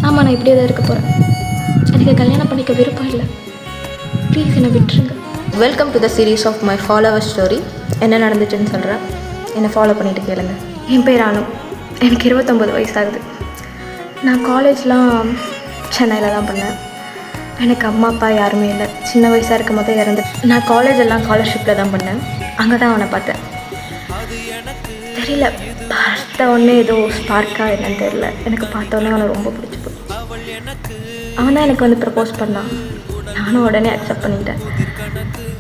ஆமாம், நான் இப்படியே தான் இருக்க போகிறேன். எனக்கு கல்யாணம் பண்ணிக்க விருப்பம் இல்லை. ப்ளீஸ் என்னை விட்டுருங்க. Welcome to the series of my follower story. என்ன நடந்துச்சுன்னு சொல்கிறேன், என்னை ஃபாலோ பண்ணிவிட்டு கேளுங்க. என் பேர் அனு. எனக்கு 29 வயசாகுது. நான் காலேஜ்லாம் சென்னையில் தான் பண்ணேன். எனக்கு அம்மா அப்பா யாருமே இல்லை. சின்ன வயசாக இருக்கும் போதே இறந்து. நான் காலேஜ் எல்லாம் ஸ்காலர்ஷிப்பில் தான் பண்ணேன். அங்கே தான் அவனை பார்த்தேன். தெரியல, பார்த்த உடனே ஏதோ ஸ்பார்க்கா என்னன்னு தெரியல. எனக்கு பார்த்த உடனே அவனை ரொம்ப பிடிச்சி போச்சு. அவன் தான் எனக்கு வந்து ப்ரப்போஸ் பண்ணான். நானும் உடனே அக்செப்ட் பண்ணிட்டேன்.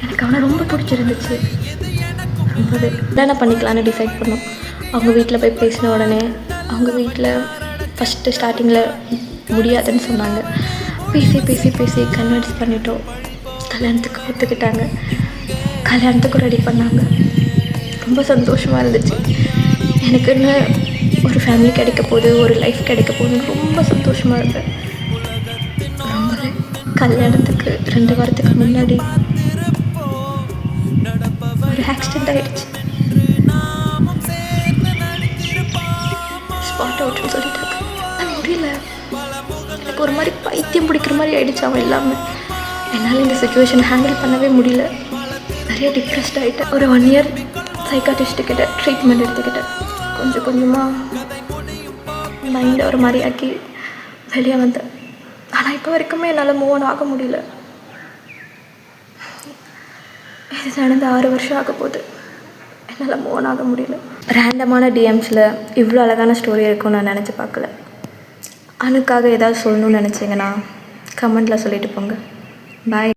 எனக்கு அவனை ரொம்ப பிடிச்சிருந்துச்சு. ரொம்பவே தானே பண்ணிக்கலான்னு டிசைட் பண்ணோம். அவங்க வீட்டில் போய் பேசின உடனே அவங்க வீட்டில் ஃபஸ்ட்டு ஸ்டார்டிங்கில் முடியாதுன்னு சொன்னாங்க. பேசி பேசி பேசி கன்வின்ஸ் பண்ணிட்டோம். கல்யாணத்துக்கு ஒத்துக்கிட்டாங்க. கல்யாணத்துக்கு ரெடி பண்ணாங்க. ரொம்ப சந்தோஷமாக இருந்துச்சு. எனக்குன்னு ஒரு ஃபேமிலி கிடைக்க போகுது, ஒரு லைஃப் கிடைக்க போகுதுன்னு ரொம்ப சந்தோஷமாக இருந்தேன். ரொம்பவே கல்யாணத்துக்கு 2 வாரத்துக்கு முன்னாடி ஒரு ஆக்சிடெண்ட் ஆகிடுச்சு. ஸ்பாட் அவுட்னு சொல்லிட்டாங்க. நான் முடியல. எனக்கு ஒரு மாதிரி பைத்தியம் பிடிக்கிற மாதிரி ஆகிடுச்சு அவன் எல்லாமே. என்னால் இந்த சுச்சுவேஷன் ஹேண்டில் பண்ணவே முடியல. நிறைய டிப்ரெஸ்ட் ஆகிட்டேன். ஒரு 1 இயர் சைக்காட்டிஸ்ட்டுக்கிட்ட ட்ரீட்மெண்ட் எடுத்துக்கிட்டேன். கொஞ்சம் கொஞ்சமாக மைண்டை ஒரு மாதிரி ஆக்கி வெளியே வந்தேன். ஆனால் இப்போ வரைக்குமே என்னால் மூவ் ஆன் ஆக முடியல. இது நடந்து 6 வருஷம் ஆக போகுது. என்னால் மூவ் ஆன் ஆக முடியல. ரேண்டமான டிஎம்ஸில் இவ்வளோ அழகான ஸ்டோரி இருக்கும்னு நான் நினச்சி பார்க்கல. அனுக்காக ஏதாவது சொல்லணும்னு நினச்சிங்கன்னா கமெண்டில் சொல்லிட்டு போங்க. பாய்.